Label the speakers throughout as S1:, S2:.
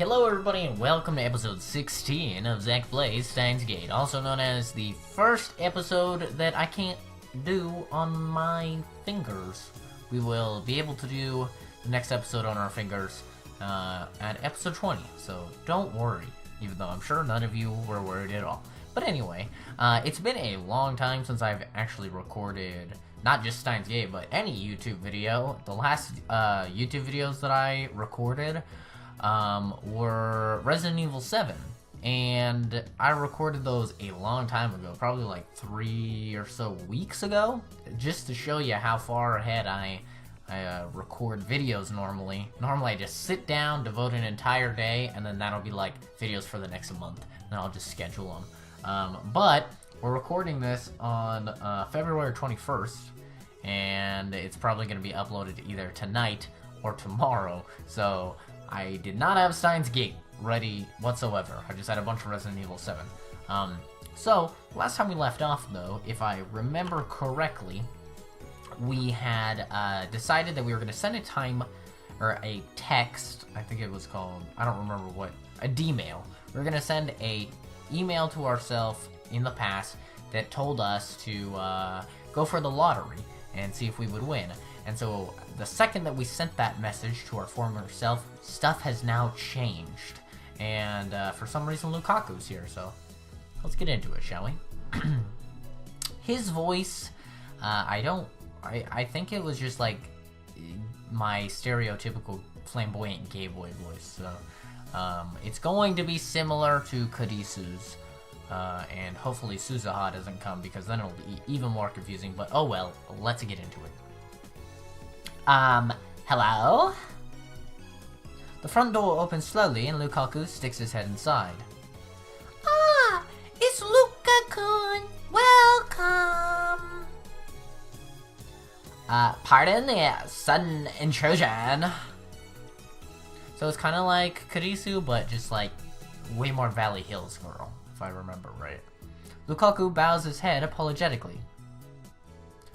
S1: Hello everybody and welcome to episode 16 of Zack plays Steins, also known as the first episode that I can't do on my fingers. We will be able to do the next episode on our fingers at episode 20, so don't worry, even though I'm sure none of you were worried at all. But anyway, it's been a long time since I've actually recorded not just Steins Gate, but any YouTube video. The last YouTube videos that I recorded were Resident Evil 7, and I recorded those a long time ago, probably like 3 or so weeks ago, just to show you how far ahead I record videos normally. Normally I just sit down, devote an entire day, and then that'll be like videos for the next month, and I'll just schedule them. But we're recording this on February 21st, and it's probably going to be uploaded either tonight or tomorrow, so I did not have Steins Gate ready whatsoever. I just had a bunch of Resident Evil 7. So, last time we left off, though, if I remember correctly, we had decided that we were going to send a text, I think it was called, I don't remember what, a D-mail. We were going to send a email to ourselves in the past that told us to go for the lottery and see if we would win. And so, the second that we sent that message to our former self, stuff has now changed. And for some reason, Lukaku's here, so let's get into it, shall we? His voice, I think it was just like my stereotypical flamboyant gay boy voice. So, it's going to be similar to Kadisu's. And hopefully Suzuha doesn't come, because then it'll be even more confusing, but oh well, let's get into it. Hello? The front door opens slowly and Lukaku sticks his head inside.
S2: Ah, it's Luka-kun. Welcome.
S1: Pardon the sudden intrusion. So it's kind of like Karisu, but just like way more Valley Hills girl, if I remember right. Lukaku bows his head apologetically.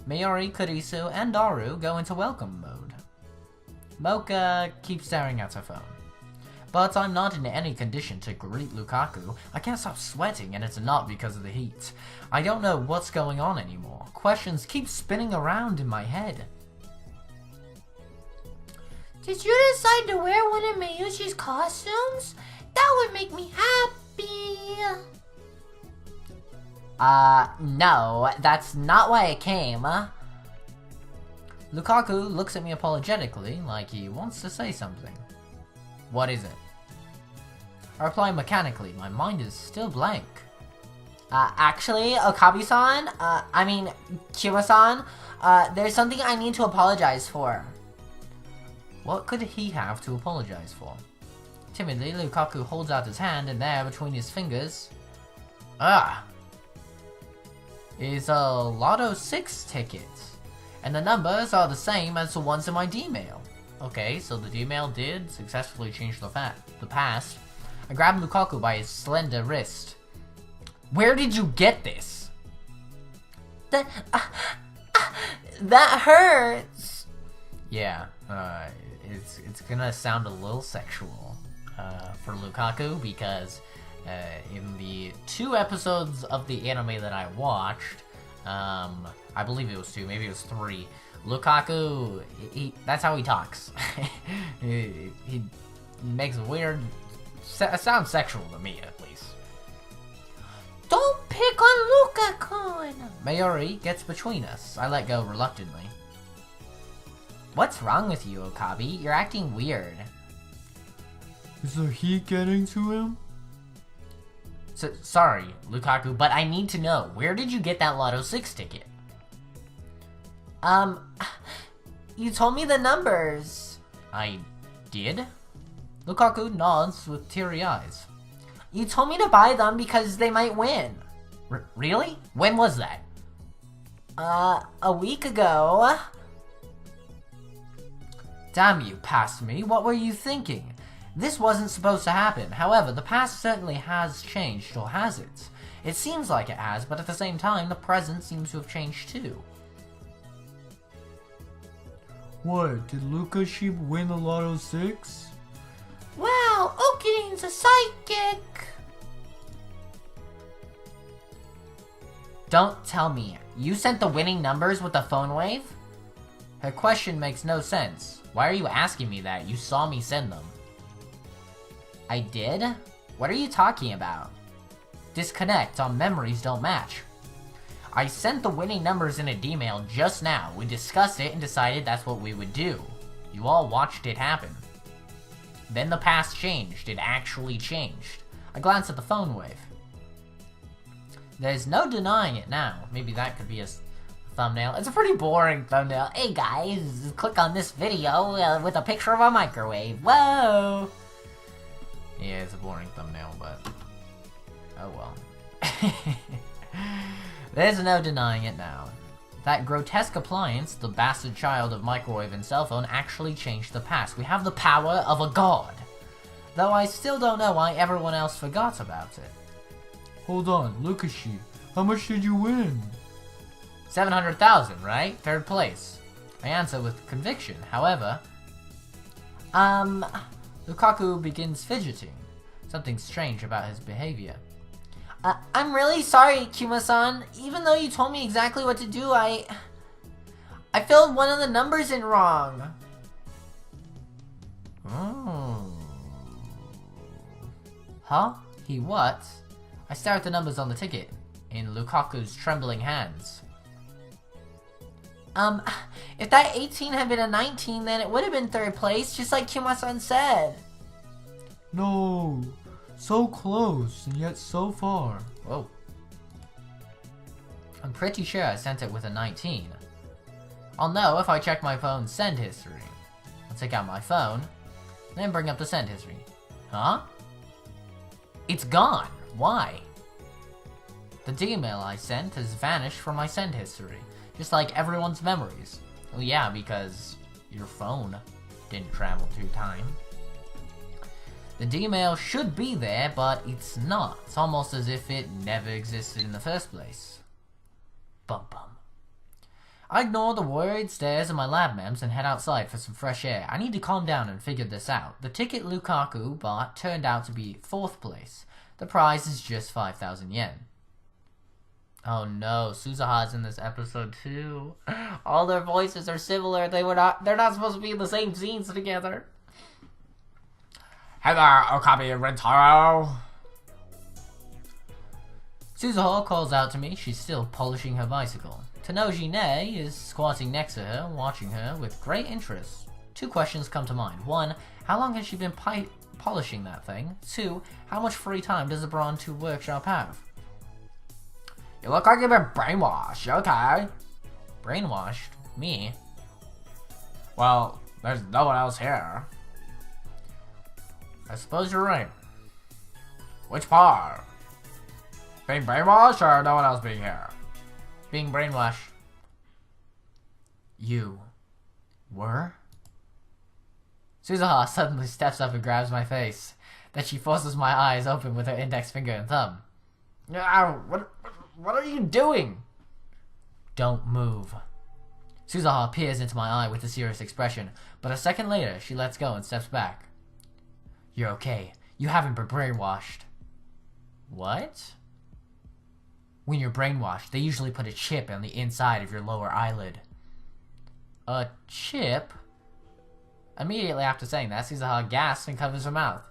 S1: Mayuri, Kurisu, and Daru go into welcome mode. Mocha keeps staring at her phone. But I'm not in any condition to greet Lukaku. I can't stop sweating, and it's not because of the heat. I don't know what's going on anymore. Questions keep spinning around in my head.
S2: Did you decide to wear one of Mayuchi's costumes? That would make me happy.
S1: No, that's not why I came. Lukaku looks at me apologetically, like he wants to say something. What is it? I reply mechanically, my mind is still blank.
S2: Actually, Okabe-san, Kira-san, there's something I need to apologize for.
S1: What could he have to apologize for? Timidly, Lukaku holds out his hand, and there, between his fingers, is a Lotto 6 ticket. And the numbers are the same as the ones in my D-mail. Okay, so the D-mail did successfully change the past. I grabbed Lukaku by his slender wrist. Where did you get this?
S2: That hurts.
S1: Yeah, it's gonna sound a little sexual for Lukaku, because in the 2 episodes of the anime that I watched, I believe it was 2, maybe it was 3, Lukaku, that's how he talks. he makes weird, sounds sexual to me, at least.
S2: Don't pick on Luka-kun!
S1: Mayuri gets between us. I let go reluctantly. What's wrong with you, Okabe? You're acting weird.
S3: Is the heat getting to him?
S1: Sorry, Lukaku, but I need to know, where did you get that Lotto 6 ticket?
S2: You told me the numbers.
S1: I did? Lukaku nods with teary eyes.
S2: You told me to buy them because they might win.
S1: Really? When was that?
S2: A week ago.
S1: Damn you, past me, what were you thinking? This wasn't supposed to happen. However, the past certainly has changed, or has it? It seems like it has, but at the same time, the present seems to have changed too.
S3: What, did Luka Sheep win the Lotto 6?
S2: Wow, okay, psychic.
S1: Don't tell me. You sent the winning numbers with the phone wave? Her question makes no sense. Why are you asking me that? You saw me send them. I did? What are you talking about? Disconnect. Our memories don't match. I sent the winning numbers in a D-mail just now. We discussed it and decided that's what we would do. You all watched it happen. Then the past changed. It actually changed. I glanced at the phone wave. There's no denying it now. Maybe that could be a thumbnail. It's a pretty boring thumbnail. Hey guys, click on this video with a picture of a microwave. Whoa! Yeah, it's a boring thumbnail, but... oh well. There's no denying it now. That grotesque appliance, the bastard child of microwave and cell phone, actually changed the past. We have the power of a god. Though I still don't know why everyone else forgot about it.
S3: Hold on, Lukashi. How much did you win?
S1: 700,000, right? Third place. I answer with conviction. However, Lukaku begins fidgeting. Something strange about his behavior.
S2: I'm really sorry, Kuma-san. Even though you told me exactly what to do, I filled one of the numbers in wrong.
S1: Huh? He what? I stare at the numbers on the ticket, in Lukaku's trembling hands.
S2: If that 18 had been a 19, then it would have been third place, just like Kuma-san said.
S3: No. So close, and yet so far.
S1: Whoa. I'm pretty sure I sent it with a 19. I'll know if I check my phone's send history. I'll take out my phone, then bring up the send history. Huh? It's gone. Why? The D-mail I sent has vanished from my send history, just like everyone's memories. Well, yeah, because your phone didn't travel through time. The D-mail should be there, but it's not. It's almost as if it never existed in the first place. Bum bum. I ignore the worried stares of my lab mems and head outside for some fresh air. I need to calm down and figure this out. The ticket Lukaku bought turned out to be 4th place. The prize is just 5,000 yen. Oh no, Suzuha's in this episode too. All their voices are similar. They're not supposed to be in the same scenes together. Hello, Okabe and Rentaro. Suzuha calls out to me. She's still polishing her bicycle. Tanoji Ne is squatting next to her, watching her with great interest. 2 questions come to mind. 1, how long has she been polishing that thing? 2, how much free time does the Brawn 2 workshop have? You look like you've been brainwashed, okay? Brainwashed? Me? Well, there's no one else here. I suppose you're right. Which part? Being brainwashed or no one else being here? Being brainwashed. You were? Suzuha suddenly steps up and grabs my face. Then she forces my eyes open with her index finger and thumb. What are you doing? Don't move. Suzuha peers into my eye with a serious expression, but a second later she lets go and steps back. You're okay. You haven't been brainwashed. What? When you're brainwashed, they usually put a chip on the inside of your lower eyelid. A chip? Immediately after saying that, Suzuha gasps and covers her mouth.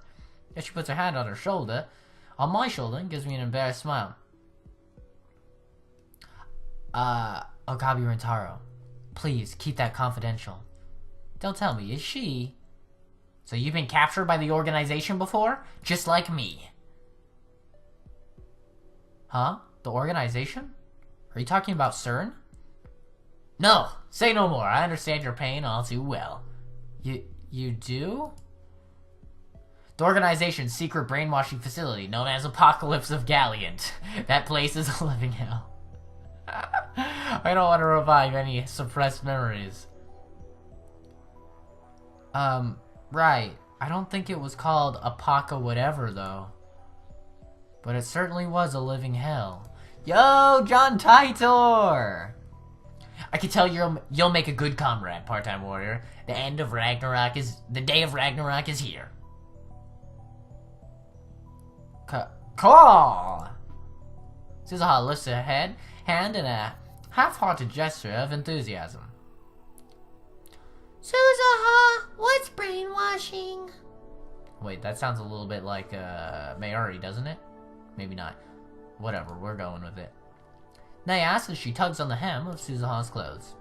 S1: Then she puts her hand on her shoulder, on my shoulder, and gives me an embarrassed smile. Okabe Rentaro, please keep that confidential. Don't tell me, is she? So you've been captured by the organization before? Just like me. Huh? The organization? Are you talking about CERN? No! Say no more. I understand your pain all too well. You do? The organization's secret brainwashing facility known as Apocalypse of Galliant. That place is a living hell. I don't want to revive any suppressed memories. Right. I don't think it was called Apoca whatever, though. But it certainly was a living hell. Yo, John Titor! I can tell you'll make a good comrade, part-time warrior. The day of Ragnarok is here. Cool! Suzuha lifts her hand in a half-hearted gesture of enthusiasm.
S2: Suzuha, what's brainwashing?
S1: Wait, that sounds a little bit like Mayuri, doesn't it? Maybe not. Whatever, we're going with it. Nay asks as she tugs on the hem of Suzuha's clothes.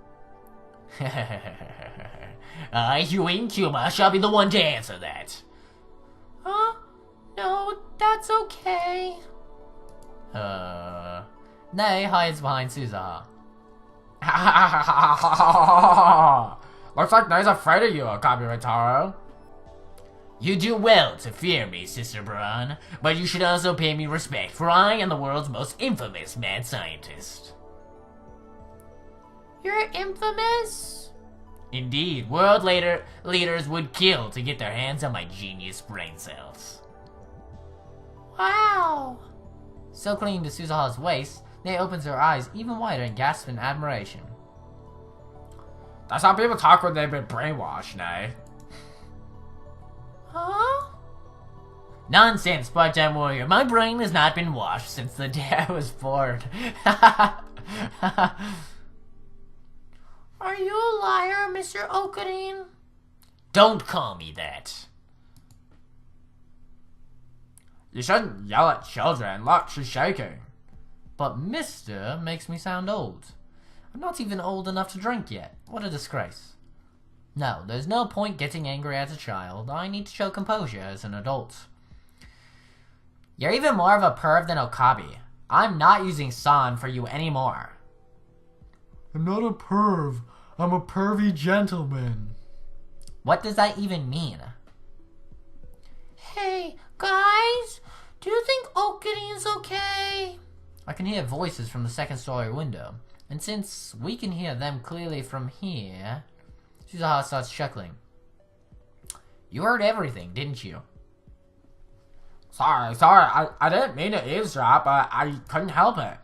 S1: You and Kuma shall be the one to answer that.
S2: Huh? No, that's okay.
S1: Nay hides behind Suzuha.
S3: Looks like Nay's afraid of you, Kaburitaro.
S1: You do well to fear me, Sister Braun, but you should also pay me respect, for I am the world's most infamous mad scientist.
S2: You're infamous?
S1: Indeed, world leaders would kill to get their hands on my genius brain cells.
S2: Wow.
S1: So clinging to Suzuha's waist, Nay opens her eyes even wider and gasps in admiration.
S3: That's how people talk when they've been brainwashed, Nay.
S2: Huh?
S1: Nonsense, part-time warrior. My brain has not been washed since the day I was born.
S2: Are you a liar, Mr. Okarin?
S1: Don't call me that.
S3: You shouldn't yell at children. Look, she's shaking.
S1: But Mr. makes me sound old. I'm not even old enough to drink yet. What a disgrace. No, there's no point getting angry as a child. I need to show composure as an adult. You're even more of a perv than Okabe. I'm not using San for you anymore.
S3: I'm not a perv. I'm a pervy gentleman.
S1: What does that even mean?
S2: Hey, guys, do you think Okarin's okay?
S1: I can hear voices from the second-story window, and since we can hear them clearly from here, Suzuha starts chuckling. You heard everything, didn't you?
S3: Sorry. I didn't mean to eavesdrop, but I couldn't help it.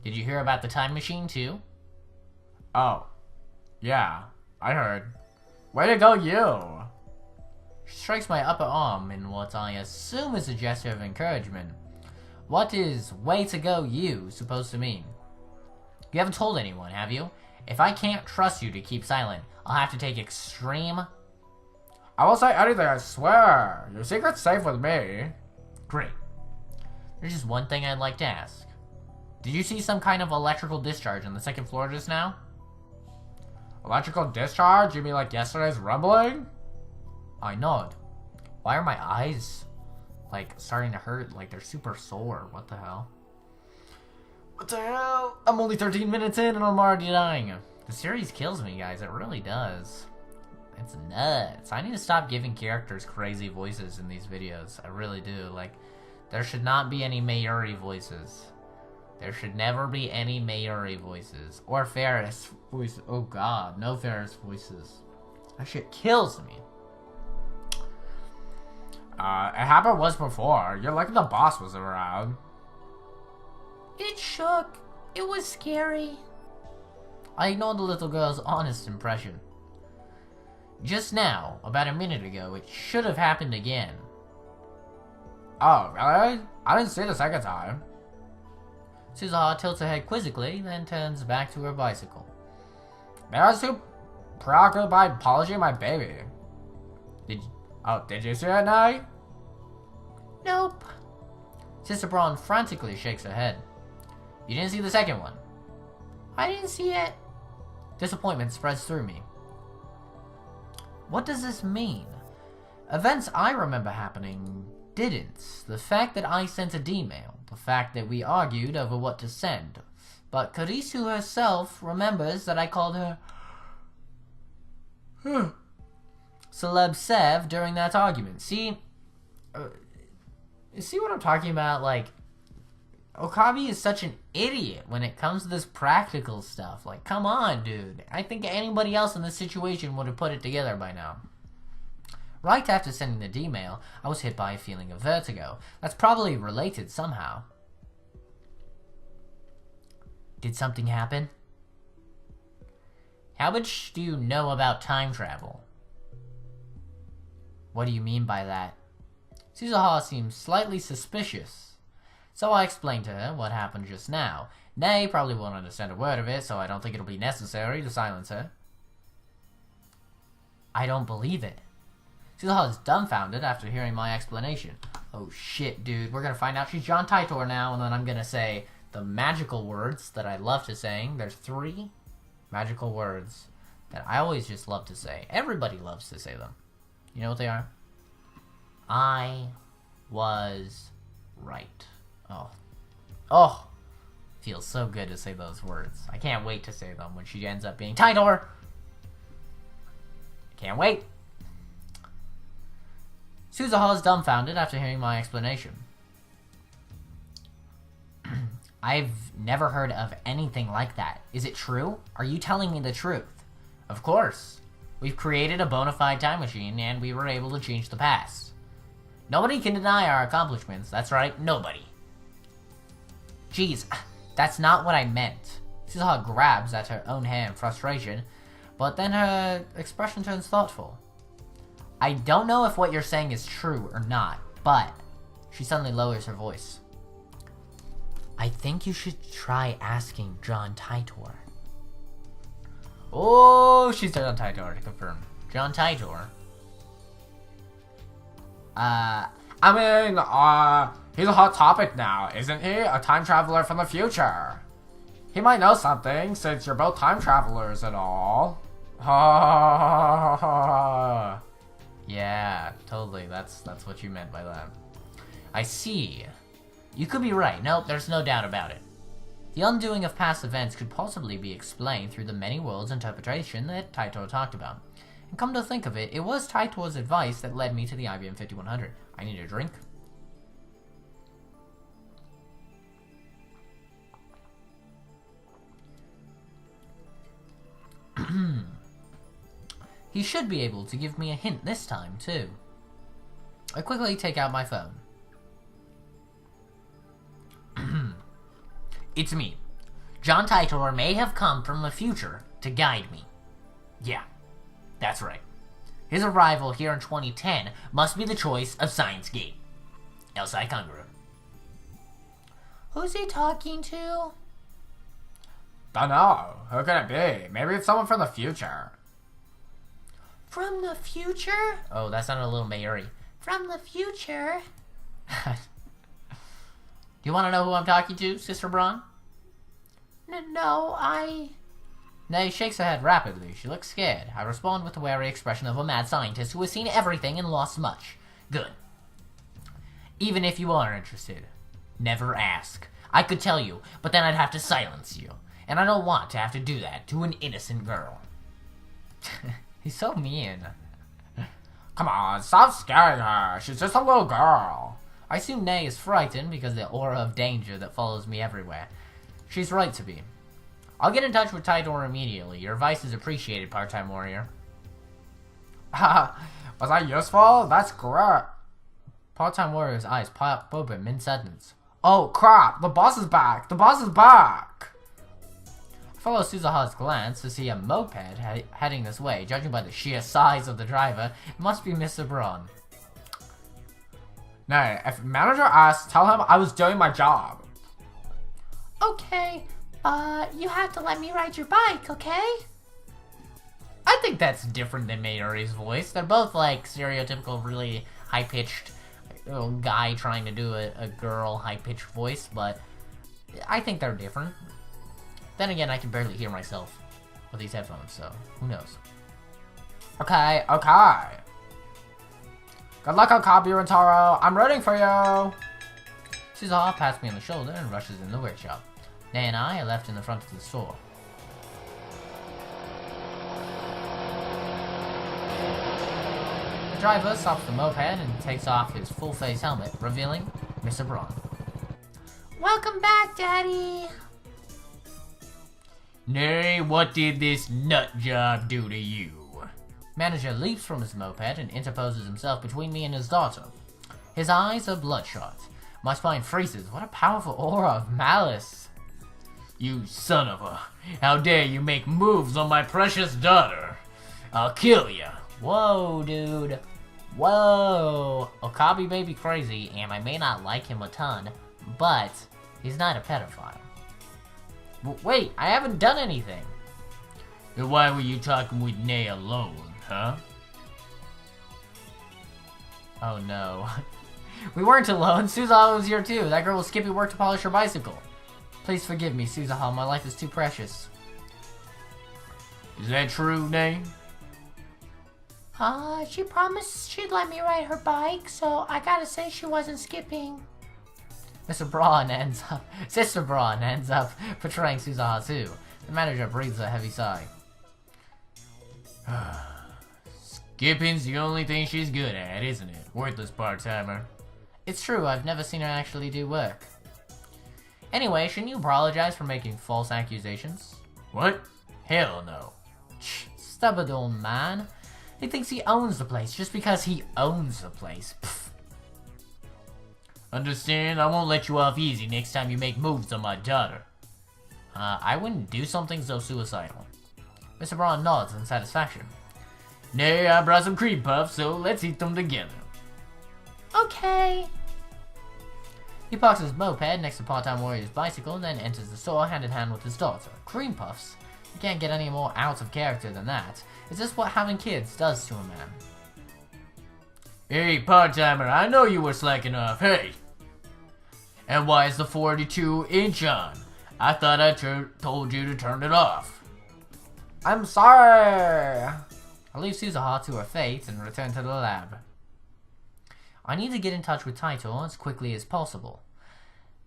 S1: Did you hear about the time machine, too?
S3: Oh. Yeah, I heard. Way to go, you!
S1: She strikes my upper arm in what I assume is a gesture of encouragement. What is way to go you supposed to mean? You haven't told anyone, have you? If I can't trust you to keep silent, I'll have to take extreme...
S3: I won't say anything, I swear. Your secret's safe with me.
S1: Great. There's just one thing I'd like to ask. Did you see some kind of electrical discharge on the second floor just now?
S3: Electrical discharge? You mean like yesterday's rumbling?
S1: I nod. Why are my eyes, like, starting to hurt? Like, they're super sore. What the hell? What the hell? I'm only 13 minutes in and I'm already dying. The series kills me, guys. It really does. It's nuts. I need to stop giving characters crazy voices in these videos. I really do. Like, there should not be any Mayuri voices. There should never be any Mayuri voices. Or Ferris voices. Oh god, no Ferris voices. That shit kills me.
S3: It happened once before. You're lucky the boss was around.
S2: It shook. It was scary.
S1: I ignored the little girl's honest impression. Just now, about a minute ago, it should have happened again.
S3: Oh, really? I didn't see it the second time.
S1: Suzuha tilts her head quizzically, then turns back to her bicycle.
S3: Maybe I was too preoccupied polishing my baby. Did you see it, Nay?
S2: Nope.
S1: Sister Braun frantically shakes her head. You didn't see the second one?
S2: I didn't see it.
S1: Disappointment spreads through me. What does this mean? Events I remember happening didn't. The fact that I sent a D-mail, the fact that we argued over what to send. But Karisu herself remembers that I called her Celeb Sev during that argument. See what I'm talking about? Like, Okabe is such an idiot when it comes to this practical stuff. Like, come on, dude. I think anybody else in this situation would have put it together by now. Right after sending the D-mail, I was hit by a feeling of vertigo. That's probably related somehow. Did something happen? How much do you know about time travel? What do you mean by that? Suzuha seemed slightly suspicious, so I explained to her what happened just now. Nay probably won't understand a word of it, so I don't think it'll be necessary to silence her. I don't believe it. Suzuha is dumbfounded after hearing my explanation. Oh shit, dude, we're gonna find out she's John Titor now, and then I'm gonna say the magical words that I love to sing. There's 3 magical words that I always just love to say. Everybody loves to say them. You know what they are? I was right. Oh. Feels so good to say those words. I can't wait to say them when she ends up being Titor. Can't wait. Suzuha is dumbfounded after hearing my explanation. I've never heard of anything like that. Is it true? Are you telling me the truth? Of course. We've created a bona fide time machine, and we were able to change the past. Nobody can deny our accomplishments. That's right, nobody. Jeez, that's not what I meant. Suzuha grabs at her own hair in frustration, but then her expression turns thoughtful. I don't know if what you're saying is true or not, but... She suddenly lowers her voice. I think you should try asking John Titor. Oh, she's John Titor, to confirm. John Titor.
S3: He's a hot topic now, isn't he? A time traveler from the future. He might know something, since you're both time travelers and all.
S1: Yeah, totally. That's what you meant by that. I see. You could be right. Nope, there's no doubt about it. The undoing of past events could possibly be explained through the many worlds interpretation that Titor talked about. And come to think of it, it was Titor's advice that led me to the IBM 5100. I need a drink. He should be able to give me a hint this time, too. I quickly take out my phone. It's me. John Titor may have come from the future to guide me. Yeah, that's right. His arrival here in 2010 must be the choice of Steins Gate. Else I congruent.
S2: Who's he talking to?
S3: Dunno. Who could it be? Maybe it's someone from the future.
S2: From the future?
S1: Oh, that sounded a little Mayuri.
S2: From the future?
S1: Do you want to know who I'm talking to, Sister Braun?
S2: No,
S1: Nay shakes her head rapidly. She looks scared. I respond with the wary expression of a mad scientist who has seen everything and lost much. Good. Even if you are interested, never ask. I could tell you, but then I'd have to silence you. And I don't want to have to do that to an innocent girl. He's so mean.
S3: Come on, stop scaring her. She's just a little girl.
S1: I assume Nay is frightened because of the aura of danger that follows me everywhere. She's right to be. I'll get in touch with Titor immediately. Your advice is appreciated, part-time warrior.
S3: Was that useful? That's great.
S1: Part-time warrior's eyes pop open mid-sentence.
S3: Oh crap, the boss is back. The boss is back.
S1: I follow Suzuha's glance to see a moped heading this way. Judging by the sheer size of the driver, it must be Mr. Braun.
S3: Nay, if manager asks, tell him I was doing my job.
S2: Okay, you have to let me ride your bike, okay?
S1: I think that's different than Mayuri's voice. They're both like stereotypical, really high-pitched guy trying to do a girl high-pitched voice, but I think they're different. Then again, I can barely hear myself with these headphones, so who knows?
S3: Okay. Good luck on Kabu Taro. I'm rooting for you.
S1: Suzuha pats me on the shoulder and rushes in the workshop. Nay and I are left in the front of the store. The driver stops the moped and takes off his full-face helmet, revealing Mr. Braun.
S2: Welcome back, Daddy.
S1: Nay, what did this nut job do to you? Manager leaps from his moped and interposes himself between me and his daughter. His eyes are bloodshot. My spine freezes. What a powerful aura of malice. You son of a... How dare you make moves on my precious daughter? I'll kill ya. Whoa, dude. Whoa! Okabe may be crazy, and I may not like him a ton, but he's not a pedophile. Wait, I haven't done anything. Then why were you talking with Nay alone, huh? Oh no. We weren't alone. Suzaha was here too. That girl was skipping work to polish her bicycle. Please forgive me, Suzaha. My life is too precious. Is that true, Nay?
S2: She promised she'd let me ride her bike, so I gotta say she wasn't skipping.
S1: Sister Braun ends up betraying Suzaha too. The manager breathes a heavy sigh. Skipping's the only thing she's good at, isn't it? Worthless part-timer. It's true, I've never seen her actually do work. Anyway, shouldn't you apologize for making false accusations? What? Hell no. Stubborn old man. He thinks he owns the place just because he owns the place. Pfft. Understand? I won't let you off easy next time you make moves on my daughter. I wouldn't do something so suicidal. Mr. Braun nods in satisfaction. Nay, I brought some cream puffs, so let's eat them together.
S2: Okay.
S1: He parks his moped next to Part-Time Warrior's bicycle, then enters the store hand in hand with his daughter. Cream puffs? You can't get any more out of character than that. Is this what having kids does to a man? Hey, part-timer, I know you were slacking off, hey! And why is the 42-inch on? I thought I told you to turn it off.
S3: I'm sorry.
S1: I leave Suzaha to her fate and return to the lab. I need to get in touch with Taito as quickly as possible.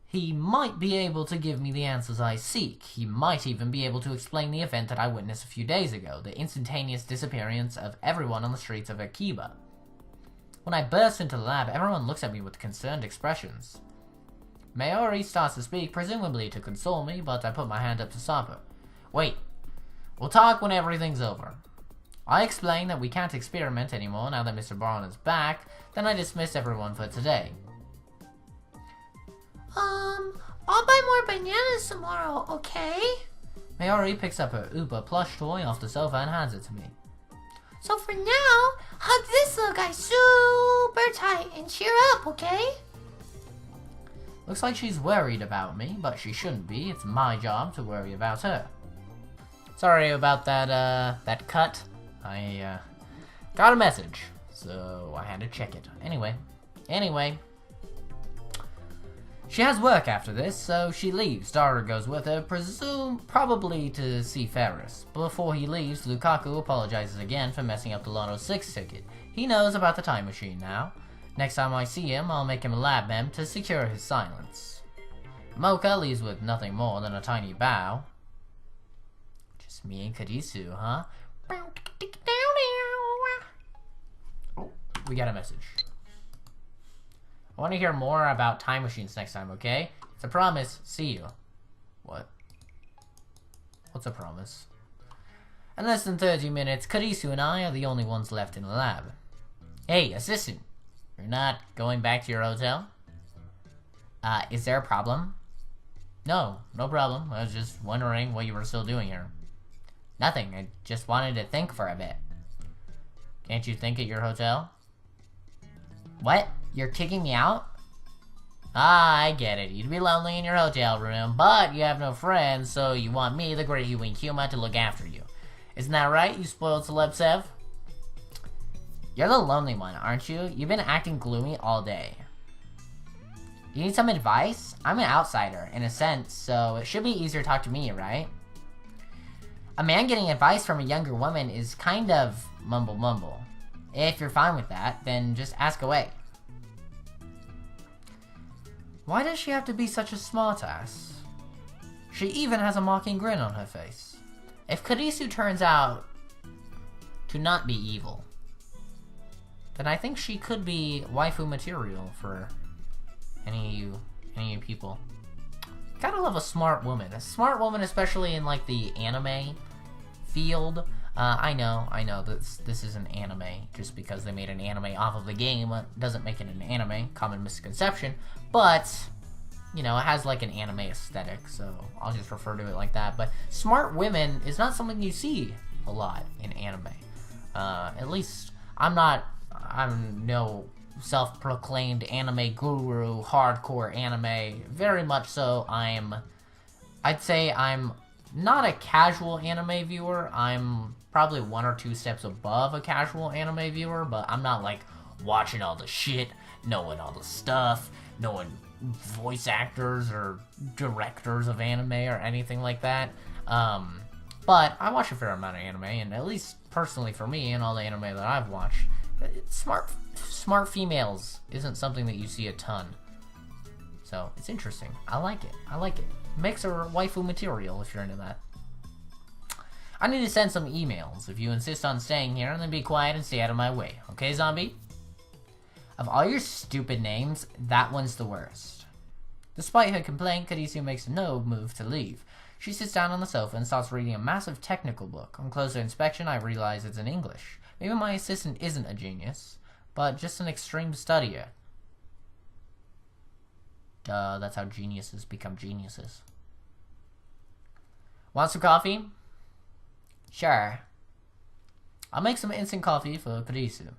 S1: He might be able to give me the answers I seek. He might even be able to explain the event that I witnessed a few days ago, the instantaneous disappearance of everyone on the streets of Akiba. When I burst into the lab, everyone looks at me with concerned expressions. Mayori starts to speak, presumably to console me, but I put my hand up to stop her. Wait, we'll talk when everything's over. I explain that we can't experiment anymore now that Mr. Braun is back, then I dismiss everyone for today.
S2: I'll buy more bananas tomorrow, okay?
S1: Mayori picks up her Uber plush toy off the sofa and hands it to me.
S2: So for now, hug this little guy super tight and cheer up, okay?
S1: Looks like she's worried about me, but she shouldn't be. It's my job to worry about her. Sorry about that cut. I got a message, so I had to check it. Anyway. She has work after this, so she leaves. Dara goes with her, probably to see Ferris. Before he leaves, Lukaku apologizes again for messing up the Lotto 6 ticket. He knows about the time machine now. Next time I see him, I'll make him a lab mem to secure his silence. Mocha leaves with nothing more than a tiny bow. Just me and Kadisu, huh? Oh, we got a message. I want to hear more about time machines next time, okay? It's a promise. See you. What? What's a promise? In less than 30 minutes, Karisu and I are the only ones left in the lab. Hey, assistant. You're not going back to your hotel? Is there a problem? No, no problem. I was just wondering what you were still doing here. Nothing. I just wanted to think for a bit. Can't you think at your hotel? What? You're kicking me out? Ah, I get it. You'd be lonely in your hotel room, but you have no friends, so you want me, the great Ewing Kuma, to look after you. Isn't that right, you spoiled celeb Sev? You're the lonely one, aren't you? You've been acting gloomy all day. You need some advice? I'm an outsider, in a sense, so it should be easier to talk to me, right? A man getting advice from a younger woman is kind of mumble. If you're fine with that, then just ask away. Why does she have to be such a smartass? She even has a mocking grin on her face. If Karisu turns out to not be evil, then I think she could be waifu material for any of you people. Gotta love a smart woman. A smart woman, especially in like the anime field. I know this is an anime. Just because they made an anime off of the game doesn't make it an anime. Common misconception. But, you know, it has like an anime aesthetic, so I'll just refer to it like that. But smart women is not something you see a lot in anime. At least I'm not I'm no self-proclaimed anime guru, hardcore anime. Very much so, I'd say I'm not a casual anime viewer. I'm probably 1 or 2 steps above a casual anime viewer, but I'm not like watching all the shit, knowing all the stuff, knowing voice actors or directors of anime or anything like that. But I watch a fair amount of anime, and at least personally for me and all the anime that I've watched, smart females isn't something that you see a ton. So it's interesting. I like it. Makes a waifu material if you're into that. I need to send some emails. If you insist on staying here, then be quiet and stay out of my way. Okay, zombie? Of all your stupid names, that one's the worst. Despite her complaint, Karisu makes no move to leave. She sits down on the sofa and starts reading a massive technical book. On closer inspection, I realize it's in English. Maybe my assistant isn't a genius, but just an extreme studier. Duh, that's how geniuses become geniuses. Want some coffee? Sure. I'll make some instant coffee for Karisu.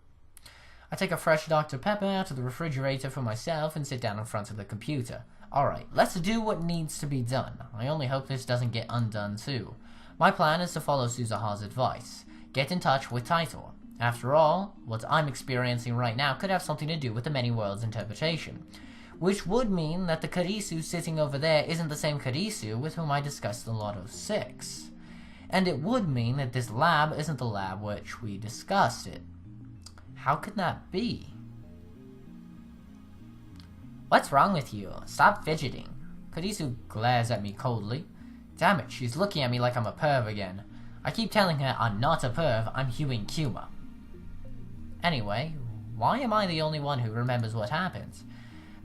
S1: I take a fresh Dr. Pepper out of the refrigerator for myself and sit down in front of the computer. Alright, let's do what needs to be done. I only hope this doesn't get undone too. My plan is to follow Suzuha's advice. Get in touch with Taito. After all, what I'm experiencing right now could have something to do with the many worlds interpretation. Which would mean that the Karisu sitting over there isn't the same Karisu with whom I discussed the Lotto 6. And it would mean that this lab isn't the lab which we discussed it. How could that be? What's wrong with you? Stop fidgeting. Karisu glares at me coldly. Damn it, she's looking at me like I'm a perv again. I keep telling her I'm not a perv, I'm hewing Kuma. Anyway, why am I the only one who remembers what happened?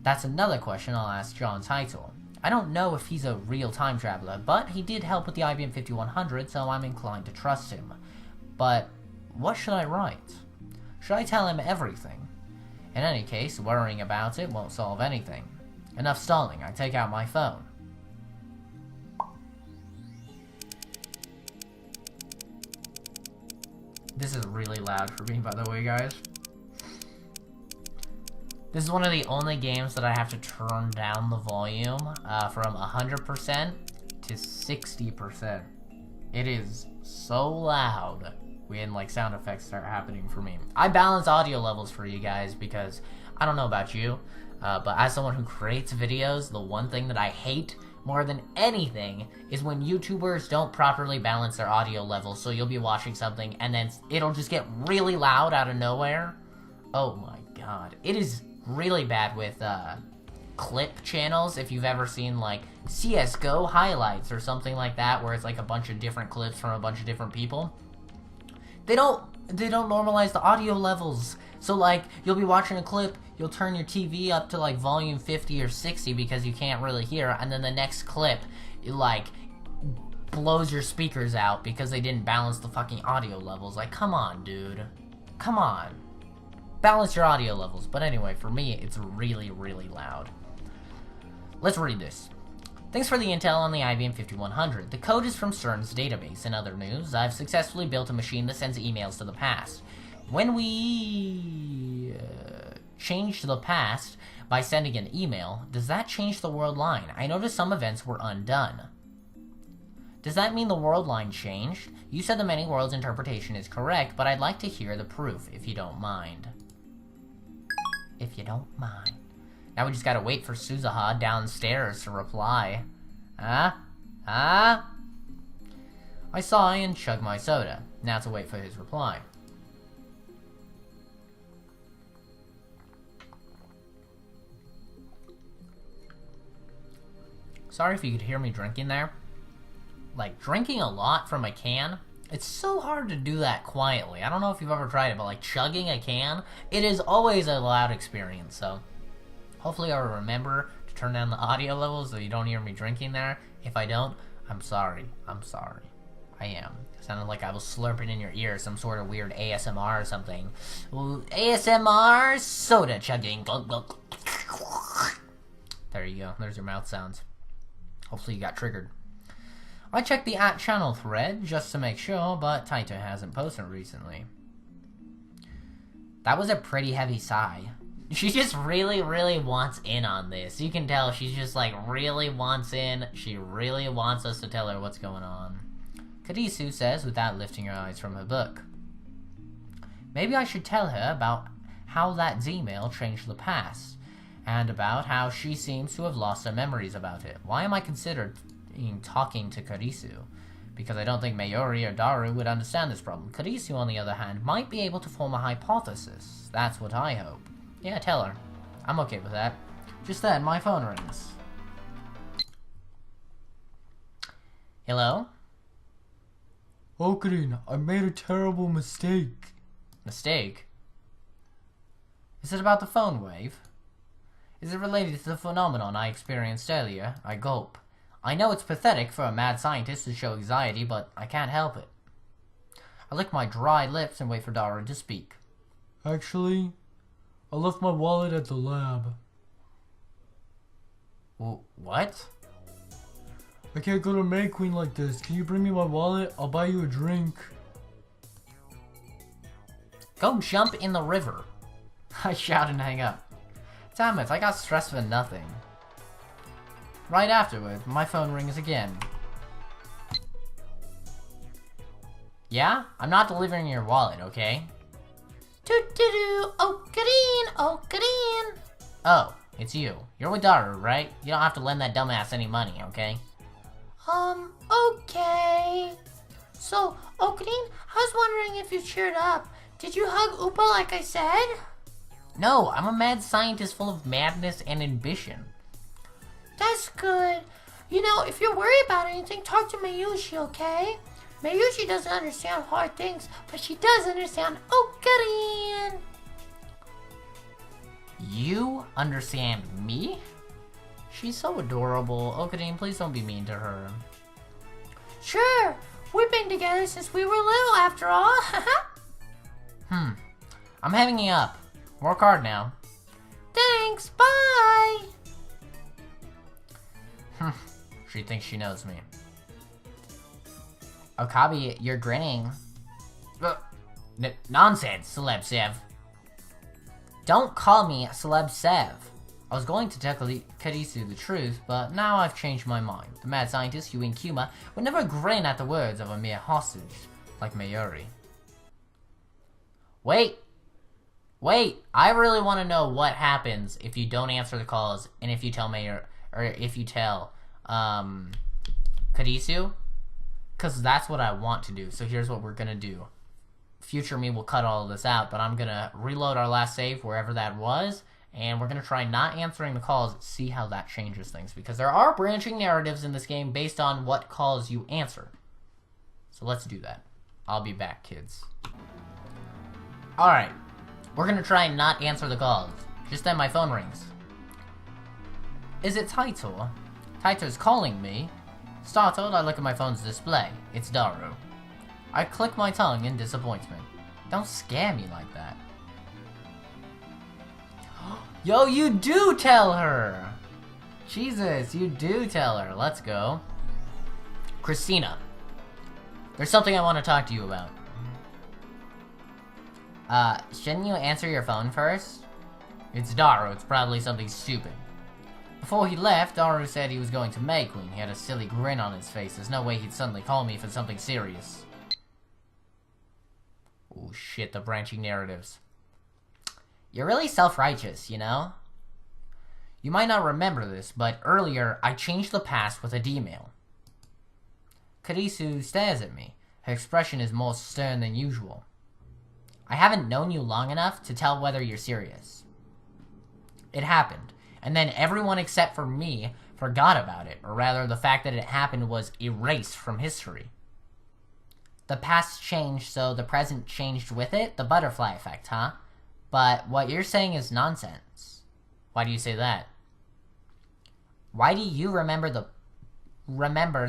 S1: That's another question I'll ask John Title. I don't know if he's a real time traveler, but he did help with the IBM 5100, so I'm inclined to trust him. But what should I write? Should I tell him everything? In any case, worrying about it won't solve anything. Enough stalling, I take out my phone. This is really loud for me, by the way, guys. This is one of the only games that I have to turn down the volume from 100% to 60%. It is so loud when like sound effects start happening for me. I balance audio levels for you guys because I don't know about you, but as someone who creates videos, the one thing that I hate more than anything is when YouTubers don't properly balance their audio levels. So you'll be watching something and then it'll just get really loud out of nowhere. Oh my god. It is really bad with clip channels. If you've ever seen like CSGO highlights or something like that, where it's like a bunch of different clips from a bunch of different people, they don't normalize the audio levels. So like you'll be watching a clip, you'll turn your TV up to like volume 50 or 60 because you can't really hear, and then the next clip it like blows your speakers out because they didn't balance the fucking audio levels. Like, come on, dude. Come on. Balance your audio levels. But anyway, for me, it's really, really loud. Let's read this. Thanks for the intel on the IBM 5100. The code is from CERN's database. In other news, I've successfully built a machine that sends emails to the past. When we change the past by sending an email, does that change the world line? I noticed some events were undone. Does that mean the world line changed? You said the many worlds interpretation is correct, but I'd like to hear the proof, if you don't mind. If you don't mind. Now we just gotta wait for Suzuha downstairs to reply. Huh? Huh? I sigh and chug my soda. Now to wait for his reply. Sorry if you could hear me drinking there. Like, drinking a lot from a can, it's so hard to do that quietly. I don't know if you've ever tried it, but like chugging a can, it is always a loud experience, so hopefully I'll remember to turn down the audio levels so you don't hear me drinking there. If I don't, I'm sorry. I'm sorry. I am. It sounded like I was slurping in your ear, some sort of weird ASMR or something. Ooh, ASMR soda chugging. There you go. There's your mouth sounds. Hopefully you got triggered. I checked the @channel thread just to make sure, but Taito hasn't posted recently. That was a pretty heavy sigh. She just really, really wants in on this. You can tell she's just like really wants in. She really wants us to tell her what's going on. Karisu says without lifting her eyes from her book. Maybe I should tell her about how that Z-mail changed the past, and about how she seems to have lost her memories about it. Why am I considering talking to Karisu? Because I don't think Mayuri or Daru would understand this problem. Karisu, on the other hand, might be able to form a hypothesis. That's what I hope. Yeah, tell her. I'm okay with that. Just then, my phone rings. Hello?
S3: Ocarina, I made a terrible mistake.
S1: Mistake? Is it about the phone wave? Is it related to the phenomenon I experienced earlier? I gulp. I know it's pathetic for a mad scientist to show anxiety, but I can't help it. I lick my dry lips and wait for Daru to speak.
S3: Actually, I left my wallet at the lab.
S1: What?
S3: I can't go to May Queen like this. Can you bring me my wallet? I'll buy you a drink.
S1: Go jump in the river. I shout and hang up. Damn it, I got stressed for nothing. Right afterward, my phone rings again. Yeah? I'm not delivering your wallet, okay?
S2: Doo-doo-doo, Ocarina.
S1: Oh, it's you. You're with Daru, right? You don't have to lend that dumbass any money, okay?
S2: Okay. So, Ocarina, I was wondering if you cheered up. Did you hug Oopa like I said?
S1: No, I'm a mad scientist full of madness and ambition.
S2: That's good. You know, if you're worried about anything, talk to Mayushi, okay? Mayushi doesn't understand hard things, but she does understand Ocarina.
S1: You understand me? She's so adorable. Ocarina, please don't be mean to her.
S2: Sure, we've been together since we were little after all.
S1: I'm hanging up. Work hard now.
S2: Thanks, bye.
S1: She thinks she knows me. Okabe, you're grinning. Nonsense, Celeb Sev. Don't call me Celeb Sev. I was going to tell Karisu the truth, but now I've changed my mind. The mad scientist, Yu and Kuma, would never grin at the words of a mere hostage, like Mayuri. Wait, I really want to know what happens if you don't answer the calls, and if you tell if you tell, Karisu, because that's what I want to do. So here's what we're gonna do. Future me will cut all of this out, but I'm gonna reload our last save wherever that was, and we're gonna try not answering the calls, see how that changes things, because there are branching narratives in this game based on what calls you answer. So let's do that. I'll be back, kids. Alright, we're gonna try and not answer the calls. Just then my phone rings. Is it Taito? Taito's calling me. Startled, I look at my phone's display. It's Daru. I click my tongue in disappointment. Don't scare me like that. Yo, you do tell her! Jesus, you do tell her. Let's go. Christina. There's something I want to talk to you about. Shouldn't you answer your phone first? It's Daru, it's probably something stupid. Before he left, Daru said he was going to May Queen. He had a silly grin on his face. There's no way he'd suddenly call me for something serious. Oh shit, the branching narratives. You're really self-righteous, you know? You might not remember this, but earlier I changed the past with a D-mail. Karisu stares at me. Her expression is more stern than usual. I haven't known you long enough to tell whether you're serious. It happened, and then everyone except for me forgot about it, or rather the fact that it happened was erased from history. The past changed, so the present changed with it? The butterfly effect, huh? But what you're saying is nonsense. Why do you say that? Why do you remember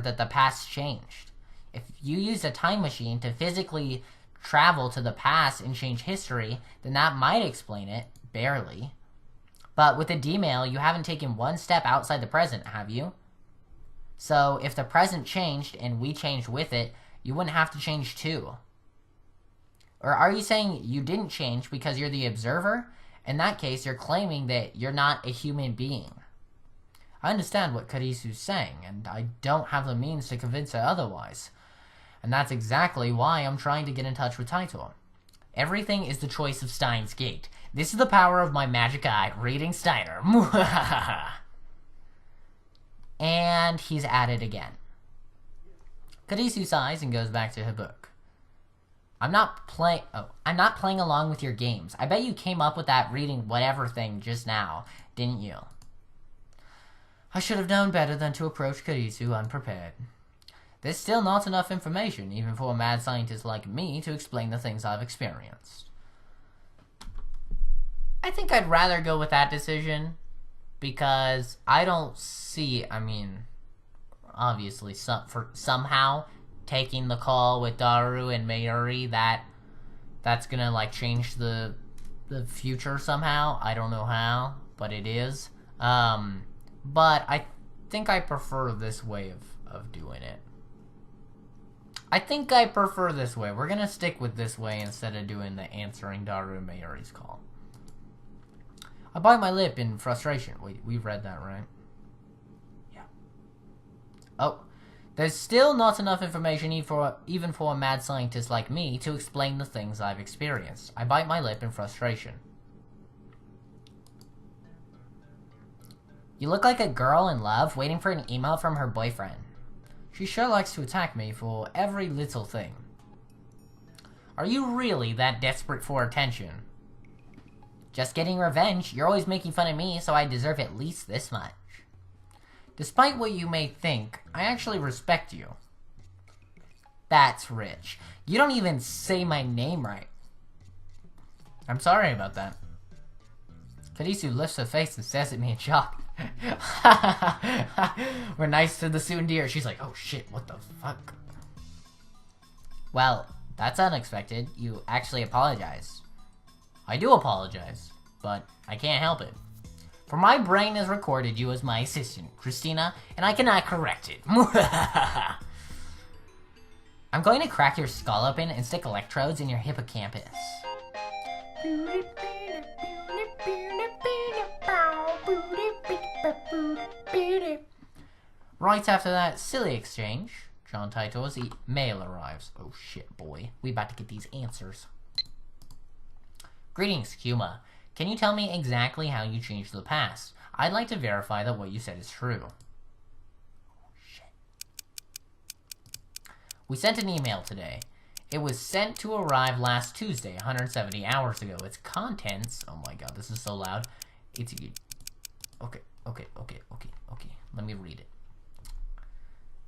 S1: that the past changed? If you used a time machine to physically travel to the past and change history, then that might explain it, barely. But with a D-mail, you haven't taken one step outside the present, have you? So if the present changed and we changed with it, you wouldn't have to change too. Or are you saying you didn't change because you're the observer? In that case, you're claiming that you're not a human being. I understand what Karisu's saying, and I don't have the means to convince her otherwise. And that's exactly why I'm trying to get in touch with Taitor. Everything is the choice of Steins Gate. This is the power of my magic eye, reading Steiner. And he's at it again. Karisu sighs and goes back to her book. I'm not playing along with your games. I bet you came up with that reading whatever thing just now, didn't you? I should have known better than to approach Karisu unprepared. There's still not enough information, even for a mad scientist like me, to explain the things I've experienced. I think I'd rather go with that decision, because I don't see, obviously, somehow taking the call with Daru and Mayuri, that's gonna, change the future somehow. I don't know how, but it is. But I think I prefer this way of doing it. I think I prefer this way. We're gonna stick with this way instead of doing the answering Daru and Mayuri's call. I bite my lip in frustration. Wait, we've read that, right? Yeah. Oh. There's still not enough information even for a mad scientist like me to explain the things I've experienced. I bite my lip in frustration. You look like a girl in love waiting for an email from her boyfriend. She sure likes to attack me for every little thing. Are you really that desperate for attention? Just getting revenge. You're always making fun of me, so I deserve at least this much. Despite what you may think, I actually respect you. That's rich. You don't even say my name right. I'm sorry about that. Karisu lifts her face and stares at me in shock. We're nice to the tsundere. She's like, oh shit, what the fuck? Well, that's unexpected. You actually apologize. I do apologize, but I can't help it. For my brain has recorded you as my assistant, Christina, and I cannot correct it. I'm going to crack your skull open and stick electrodes in your hippocampus. Right after that silly exchange, John Taitor's mail arrives. Oh shit, boy. We about to get these answers. Greetings, Kuma. Can you tell me exactly how you changed the past? I'd like to verify that what you said is true. Oh, shit. We sent an email today. It was sent to arrive last Tuesday, 170 hours ago. Its contents... Oh my god, this is so loud. It's... Okay. Let me read it.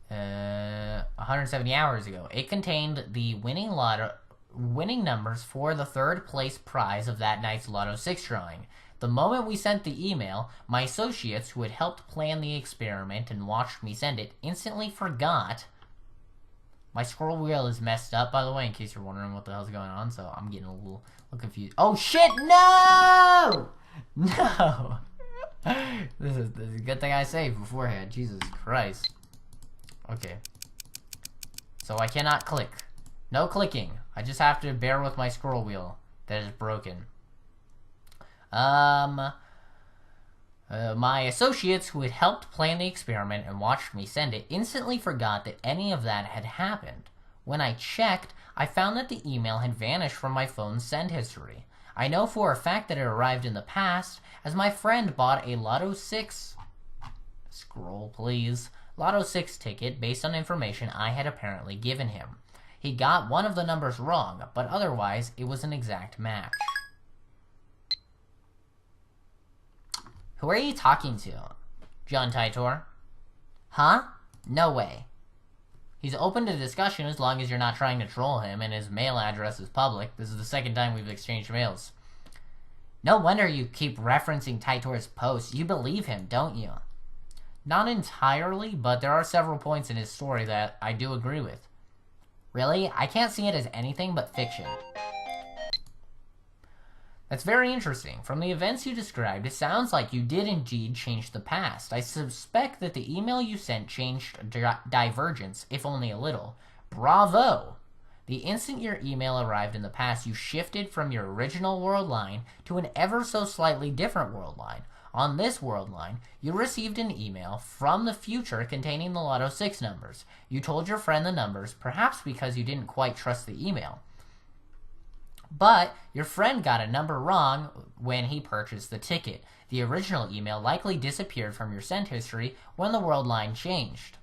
S1: 170 hours ago. It contained the winning numbers for the third place prize of that night's Lotto 6 drawing. The moment we sent the email, my associates who had helped plan the experiment and watched me send it instantly forgot. My scroll wheel is messed up, by the way, in case you're wondering what the hell's going on, so I'm getting a little confused. Oh shit, no! No! This is a good thing I saved beforehand, Jesus Christ. Okay. So I cannot click. No clicking. I just have to bear with my scroll wheel that is broken. My associates who had helped plan the experiment and watched me send it instantly forgot that any of that had happened. When I checked, I found that the email had vanished from my phone's send history. I know for a fact that it arrived in the past, as my friend bought a Lotto 6... Scroll, please. Lotto 6 ticket based on information I had apparently given him. He got one of the numbers wrong, but otherwise, it was an exact match. Who are you talking to? John Taitor? Huh? No way. He's open to discussion as long as you're not trying to troll him, and his mail address is public. This is the second time we've exchanged mails. No wonder you keep referencing Taitor's posts. You believe him, don't you? Not entirely, but there are several points in his story that I do agree with. Really? I can't see it as anything but fiction. That's very interesting. From the events you described, it sounds like you did indeed change the past. I suspect that the email you sent changed Divergence, if only a little. Bravo! The instant your email arrived in the past, you shifted from your original world line to an ever so slightly different world line. On this world line, you received an email from the future containing the Lotto 6 numbers. You told your friend the numbers, perhaps because you didn't quite trust the email. But your friend got a number wrong when he purchased the ticket. The original email likely disappeared from your sent history when the world line changed.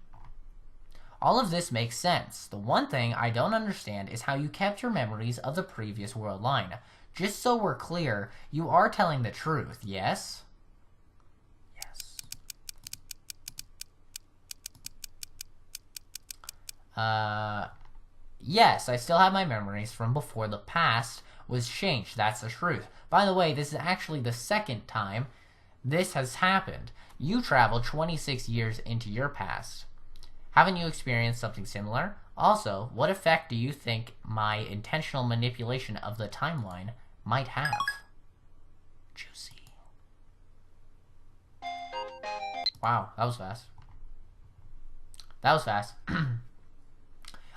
S1: All of this makes sense. The one thing I don't understand is how you kept your memories of the previous world line. Just so we're clear, you are telling the truth, yes? Yes. Yes, I still have my memories from before the past was changed. That's the truth. By the way, this is actually the second time this has happened. You traveled 26 years into your past. Haven't you experienced something similar? Also, what effect do you think my intentional manipulation of the timeline might have? Juicy. Wow, that was fast. That was fast.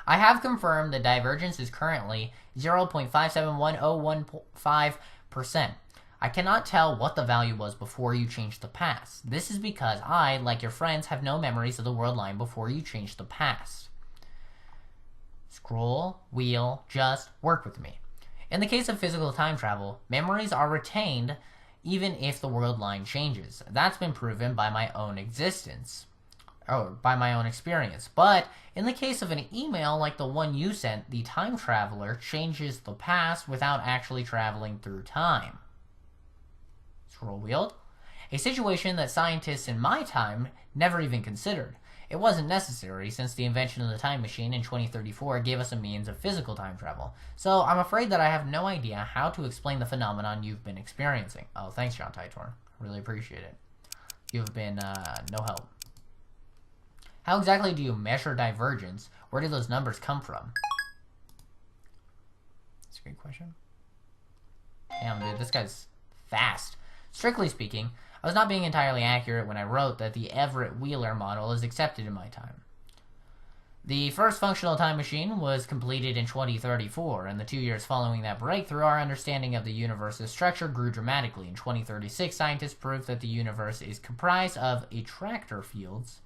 S1: I have confirmed the divergence is currently 0.571015%. I cannot tell what the value was before you changed the past. This is because I, like your friends, have no memories of the world line before you changed the past. Scroll, wheel, just work with me. In the case of physical time travel, memories are retained even if the world line changes. That's been proven by my own experience. But in the case of an email like the one you sent, the time traveler changes the past without actually traveling through time. Scroll wheeled. A situation that scientists in my time never even considered. It wasn't necessary since the invention of the time machine in 2034 gave us a means of physical time travel. So I'm afraid that I have no idea how to explain the phenomenon you've been experiencing. Oh, thanks, John Titor. Really appreciate it. You've been no help. How exactly do you measure divergence? Where do those numbers come from? That's a great question. Damn, dude, this guy's fast. Strictly speaking, I was not being entirely accurate when I wrote that the Everett-Wheeler model is accepted in my time. The first functional time machine was completed in 2034, and the 2 years following that breakthrough, our understanding of the universe's structure grew dramatically. In 2036, scientists proved that the universe is comprised of attractor fields,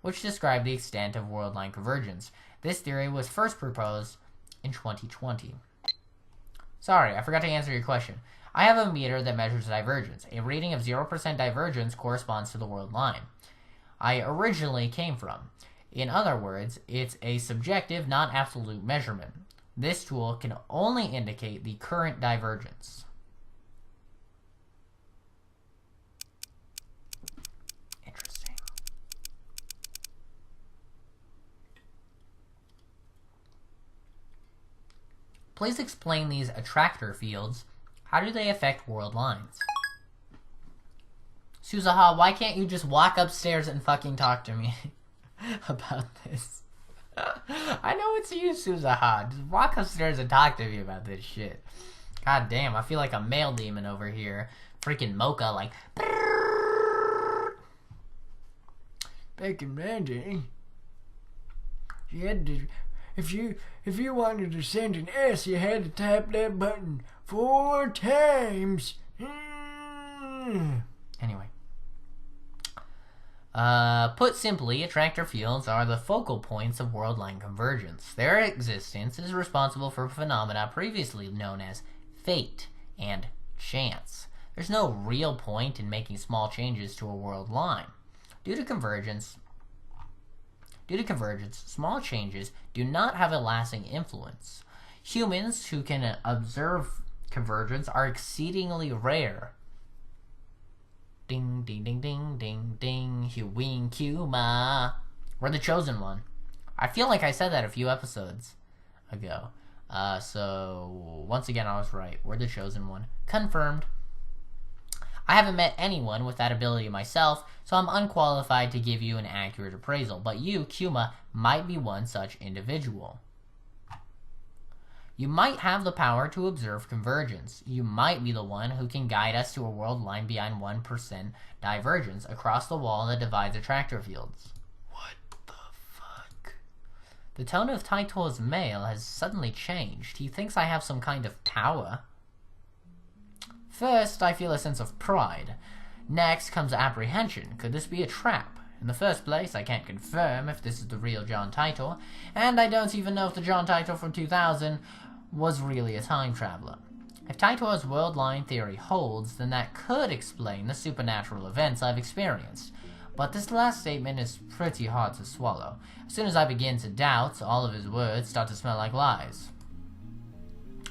S1: which describe the extent of world line convergence. This theory was first proposed in 2020. Sorry, I forgot to answer your question. I have a meter that measures divergence. A reading of 0% divergence corresponds to the world line I originally came from. In other words, it's a subjective, not absolute measurement. This tool can only indicate the current divergence. Interesting. Please explain these attractor fields. How do they affect world lines? Suzaha, why can't you just walk upstairs and fucking talk to me about this? I know it's you, Suzaha. Just walk upstairs and talk to me about this shit. God damn, I feel like a male demon over here. Freaking Mocha, like...
S4: Back in my day, you had to... If you wanted to send an S, you had to tap that button 4 times.
S1: Anyway. Put simply, attractor fields are the focal points of world line convergence. Their existence is responsible for phenomena previously known as fate and chance. There's no real point in making small changes to a world line. Due to convergence, small changes do not have a lasting influence. Humans who can observe convergence are exceedingly rare. Ding, ding, ding, ding, ding, ding, Hewing Kuma. We're the chosen one. I feel like I said that a few episodes ago. So, once again, I was right. We're the chosen one. Confirmed. I haven't met anyone with that ability myself, so I'm unqualified to give you an accurate appraisal, but you, Kuma, might be one such individual. You might have the power to observe convergence. You might be the one who can guide us to a world line beyond 1% divergence across the wall that divides attractor fields. What the fuck? The tone of Taitor's mail has suddenly changed. He thinks I have some kind of power. First, I feel a sense of pride. Next comes apprehension. Could this be a trap? In the first place, I can't confirm if this is the real John Titor, and I don't even know if the John Titor from 2000 was really a time traveler. If Titor's world line theory holds, then that could explain the supernatural events I've experienced. But this last statement is pretty hard to swallow. As soon as I begin to doubt, all of his words start to smell like lies.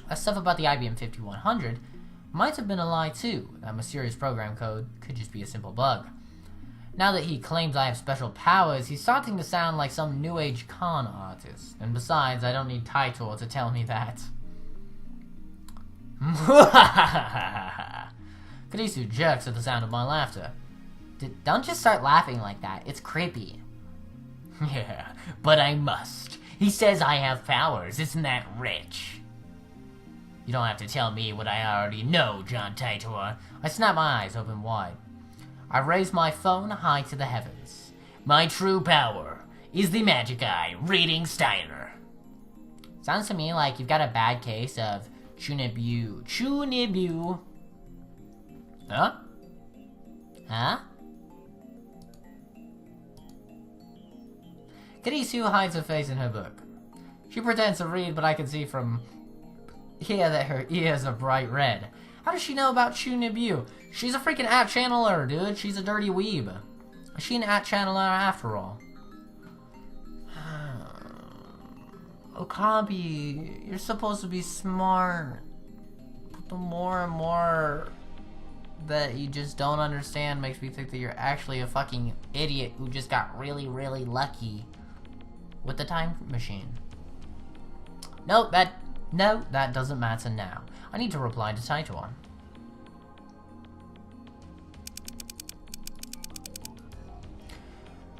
S1: That stuff about the IBM 5100 might have been a lie too. That mysterious program code could just be a simple bug. Now that he claims I have special powers, he's starting to sound like some new age con artist. And besides, I don't need Titor to tell me that. Kadisu jerks at the sound of my laughter. Don't just start laughing like that. It's creepy. Yeah, but I must. He says I have powers. Isn't that rich? You don't have to tell me what I already know, John Titor. I snap my eyes open wide. I raise my phone high to the heavens. My true power is the magic eye reading Steiner. Sounds to me like you've got a bad case of Chunibu. Chunibu. Huh? Huh? Kadisu hides her face in her book. She pretends to read, but I can see from here that her ears are bright red. How does she know about Chunibu? She's a freaking at-channeler, dude. She's a dirty weeb. Is she an at-channeler after all? Okabe, you're supposed to be smart. But the more and more that you just don't understand makes me think that you're actually a fucking idiot who just got really, really lucky with the time machine. No, that doesn't matter now. I need to reply to Titor.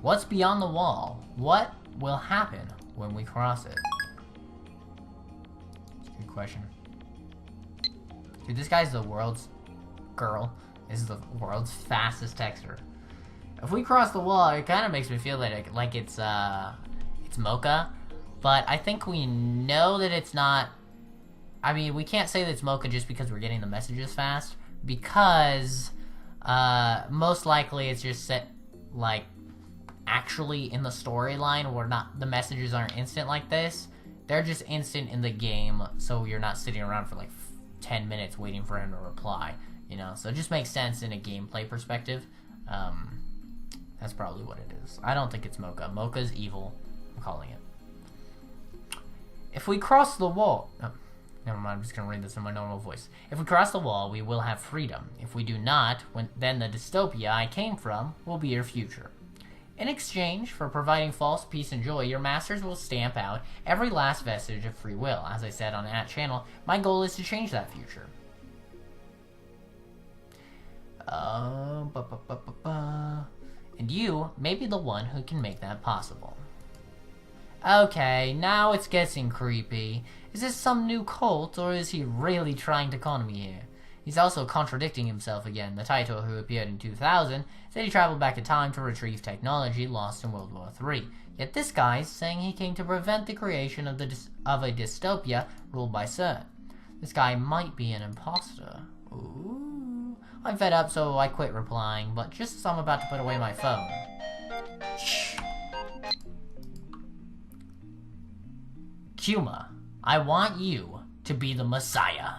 S1: What's beyond the wall? What will happen when we cross it? That's a good question. Dude, this guy's the world's is the world's fastest texter. If we cross the wall, it kind of makes me feel like it's Mocha, but I think we know that it's not. I mean, we can't say that it's Mocha just because we're getting the messages fast, because most likely it's just set like actually in the storyline where the messages aren't instant like this. They're just instant in the game, so you're not sitting around for like 10 minutes waiting for him to reply, you know? So it just makes sense in a gameplay perspective. That's probably what it is. I don't think it's Mocha. Mocha's evil. I'm calling it. If we cross the wall... Oh, never mind, I'm just going to read this in my normal voice. If we cross the wall, we will have freedom. If we do not, then the dystopia I came from will be your future. In exchange for providing false peace and joy, your masters will stamp out every last vestige of free will. As I said on that channel, my goal is to change that future. And you may be the one who can make that possible. Okay, now it's getting creepy. Is this some new cult, or is he really trying to con me here? He's also contradicting himself again. The Titor who appeared in 2000 said he traveled back in time to retrieve technology lost in World War III. Yet this guy's saying he came to prevent the creation of a dystopia ruled by CERN. This guy might be an imposter. Ooh. I'm fed up, so I quit replying, but just as I'm about to put away my phone. Shh. Kuma, I want you to be the Messiah.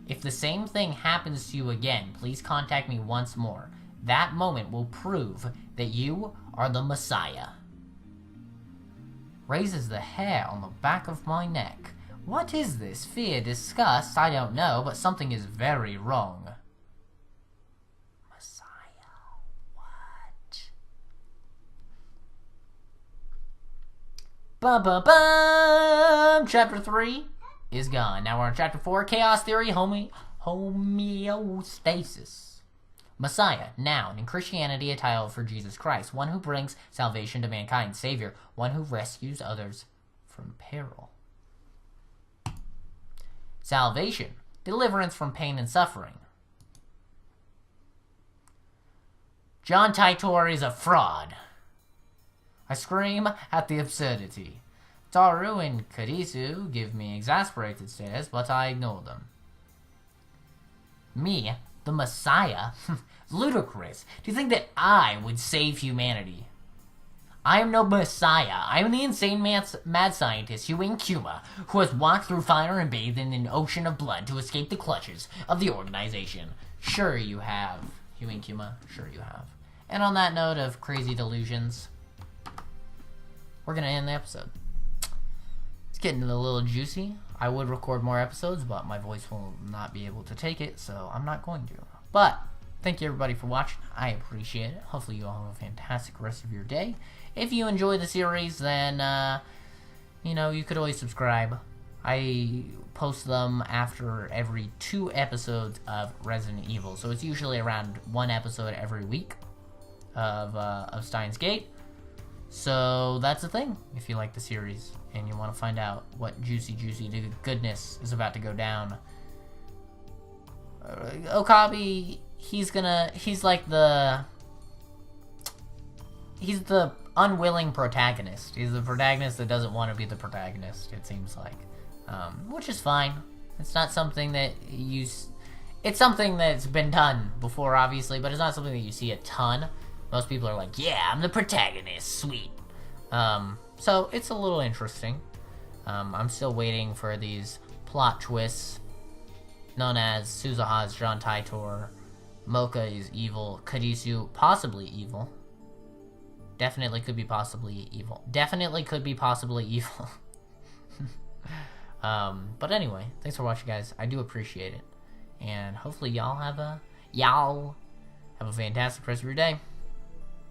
S1: If the same thing happens to you again, please contact me once more. That moment will prove that you are the Messiah. Raises the hair on the back of my neck. What is this? Fear, disgust? I don't know, but something is very wrong. Messiah. What? Bum. Chapter 3 is gone. Now we're on Chapter 4, Chaos Theory, Homeostasis. Messiah, noun, in Christianity a title for Jesus Christ, one who brings salvation to mankind, Savior, one who rescues others from peril. Salvation, deliverance from pain and suffering. John Titor is a fraud. I scream at the absurdity. Taru and Karisu give me exasperated stares, but I ignore them. Me, the Messiah? Ludicrous. Do you think that I would save humanity? I am no Messiah. I am the insane mad scientist Huing Kuma, who has walked through fire and bathed in an ocean of blood to escape the clutches of the organization. Sure you have, Huing Kuma. Sure you have. And on that note of crazy delusions, we're gonna end the episode. It's getting a little juicy. I would record more episodes, but my voice will not be able to take it, so I'm not going to. But thank you everybody for watching. I appreciate it. Hopefully you all have a fantastic rest of your day. If you enjoy the series, then, you could always subscribe. I post them after every 2 episodes of Resident Evil. So it's usually around 1 episode every week of Steins Gate. So that's the thing. If you like the series and you want to find out what juicy goodness is about to go down, Okabe, he's the unwilling protagonist. He's the protagonist that doesn't want to be the protagonist, it seems like. Which is fine. It's not something that it's something that's been done before, obviously, but it's not something that you see a ton. Most people are like, yeah, I'm the protagonist, sweet. So it's a little interesting. I'm still waiting for these plot twists, known as Suzuha's John Taitor, Mocha is evil, Karisu possibly evil. Definitely could be possibly evil. But anyway, thanks for watching, guys. I do appreciate it. And hopefully y'all have a fantastic rest of your day.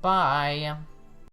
S1: Bye.